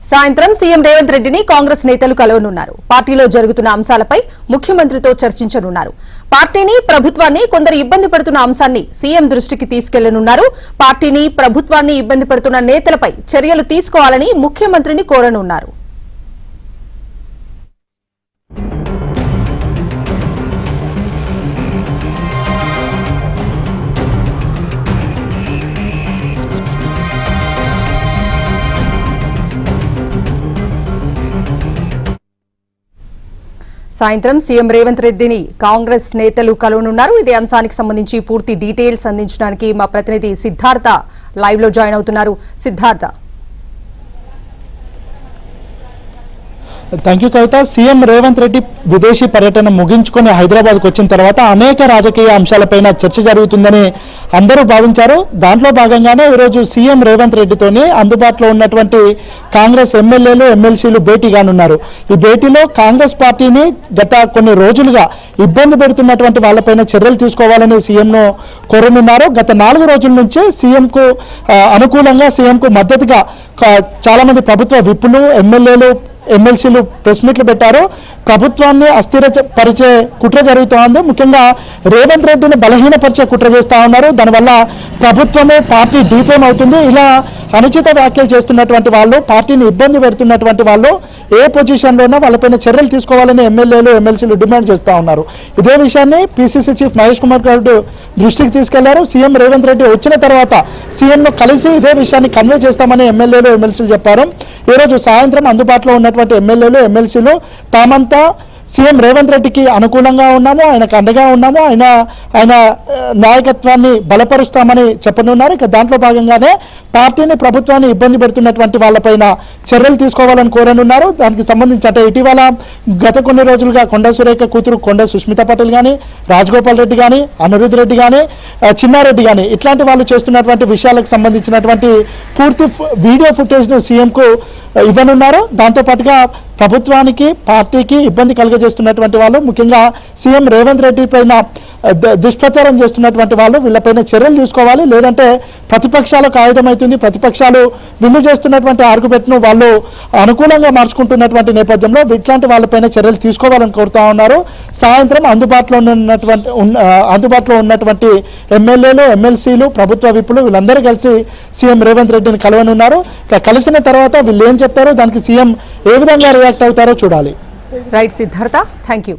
సాయంత్రం సీఎం రేవంత్ రెడ్డిని కాంగ్రెస్ నేతలు కలవనున్నారు. పార్టీలో జరుగుతున్న అంశాలపై ముఖ్యమంత్రితో చర్చించనున్నారు. పార్టీని ప్రభుత్వాన్ని కొందరు ఇబ్బంది పడుతున్న అంశాన్ని సీఎం దృష్టికి తీసుకెళ్లనున్నారు. పార్టీని ప్రభుత్వాన్ని ఇబ్బంది పడుతున్న నేతలపై చర్యలు తీసుకోవాలని ముఖ్యమంత్రిని కోరనున్నారు. సాయంత్రం సీఎం రేవంత్ రెడ్డిని కాంగ్రెస్ నేతలు కలవనున్నారు. ఇదే అంశానికి సంబంధించి పూర్తి డీటెయిల్స్ అందించడానికి మా ప్రతినిధి సిద్ధార్థ లైవ్ లో జాయిన్ అవుతున్నారు. Siddhartha, thank you Kavitha. CM Revanth Reddy విదేశీ పర్యటన ముగించుకొని హైదరాబాద్కు వచ్చిన తర్వాత అనేక రాజకీయ అంశాలపైన చర్చ జరుగుతుందని అందరూ భావించారు. దాంట్లో భాగంగానే ఈరోజు సీఎం రేవంత్ రెడ్డితోనే అందుబాటులో ఉన్నటువంటి కాంగ్రెస్ ఎమ్మెల్యేలు ఎమ్మెల్సీలు భేటీ కానున్నారు. ఈ భేటీలో కాంగ్రెస్ పార్టీని గత కొన్ని రోజులుగా ఇబ్బంది పెడుతున్నటువంటి వాళ్ళపైన చర్యలు తీసుకోవాలని సీఎంను కోరనున్నారు. గత 4 రోజుల నుంచి సీఎంకు అనుకూలంగా సీఎంకు మద్దతుగా చాలా మంది ప్రభుత్వ విప్పులు ఎమ్మెల్యేలు ఎమ్మెల్సీలు ప్రెస్ మీట్లు పెట్టారు. ప్రభుత్వాన్ని అస్థిరపరిచే కుట్ర జరుగుతోంది. ముఖ్యంగా రేవంత్ రెడ్డిని బలహీనపరిచే కుట్ర చేస్తూ ఉన్నారు. దానివల్ల ప్రభుత్వమే పార్టీ డిఫేమ్ అవుతుంది. ఇలా అనుచిత వ్యాఖ్యలు చేస్తున్నటువంటి వాళ్ళు, పార్టీని ఇబ్బంది పెడుతున్నటువంటి వాళ్ళు ఏ పొజిషన్లోనో వాళ్ళపైన చర్యలు తీసుకోవాలని ఎమ్మెల్యేలు ఎమ్మెల్సీలు డిమాండ్ చేస్తూ ఉన్నారు. ఇదే విషయాన్ని పీసీసీ చీఫ్ మహేష్ కుమార్ గౌడ్ దృష్టికి తీసుకెళ్లారు. సీఎం రేవంత్ రెడ్డి వచ్చిన తర్వాత సీఎంను కలిసి ఇదే విషయాన్ని కన్వే చేస్తామని ఎమ్మెల్యేలు ఎమ్మెల్సీలు చెప్పారు. ఈరోజు సాయంత్రం అందుబాటులో ఉన్నటువంటి ఎమ్మెల్యేలు ఎమ్మెల్సీలు తామంతా సీఎం రేవంత్ రెడ్డికి అనుకూలంగా ఉన్నాము, ఆయనకు అండగా ఉన్నాము, ఆయన నాయకత్వాన్ని బలపరుస్తామని చెప్పనున్నారు. ఇక దాంట్లో భాగంగానే పార్టీని ప్రభుత్వాన్ని ఇబ్బంది పెడుతున్నటువంటి వాళ్ళపైన చర్యలు తీసుకోవాలని కోరనున్నారు. దానికి సంబంధించి అంటే ఇటీవల గత కొన్ని రోజులుగా కొండ సురేఖ కూతురు కొండ సుష్మిత పటేల్ కానీ, రాజగోపాల్ రెడ్డి కానీ, అనిరుద్ రెడ్డి కానీ, చిన్నారెడ్డి కానీ ఇట్లాంటి వాళ్ళు చేస్తున్నటువంటి విషయాలకు సంబంధించినటువంటి పూర్తి వీడియో ఫుటేజ్ను సీఎంకు ఇవ్వనున్నారు. దాంతోపాటుగా ప్రభుత్వానికి పార్టీకి ఇబ్బంది కలుగజేస్తున్నటువంటి వాళ్ళు, ముఖ్యంగా సీఎం రేవంత్ రెడ్డి పైన దుష్ప్రచారం చేస్తున్నటువంటి వాళ్ళు వీళ్ళపైన చర్యలు తీసుకోవాలి. లేదంటే ప్రతిపక్షాలకు ఆయుధమవుతుంది. ప్రతిపక్షాలు విల్లు చేస్తున్నటువంటి ఆర్గ్యుమెంట్ను వాళ్ళు అనుకూలంగా మార్చుకుంటున్నటువంటి నేపథ్యంలో ఇట్లాంటి వాళ్ళపైన చర్యలు తీసుకోవాలని కోరుతా ఉన్నారు. సాయంత్రం అందుబాటులో ఉన్నటువంటి ఎమ్మెల్యేలు ఎమ్మెల్సీలు ప్రభుత్వ విప్పులు వీళ్ళందరూ కలిసి సీఎం రేవంత్ రెడ్డిని కలవనున్నారు. కలిసిన తర్వాత వీళ్ళు ఏం చెప్తారో దానికి సీఎం ఏ విధంగా రియాక్ట్ అవుతారో చూడాలి. Right Siddhartha, thank you.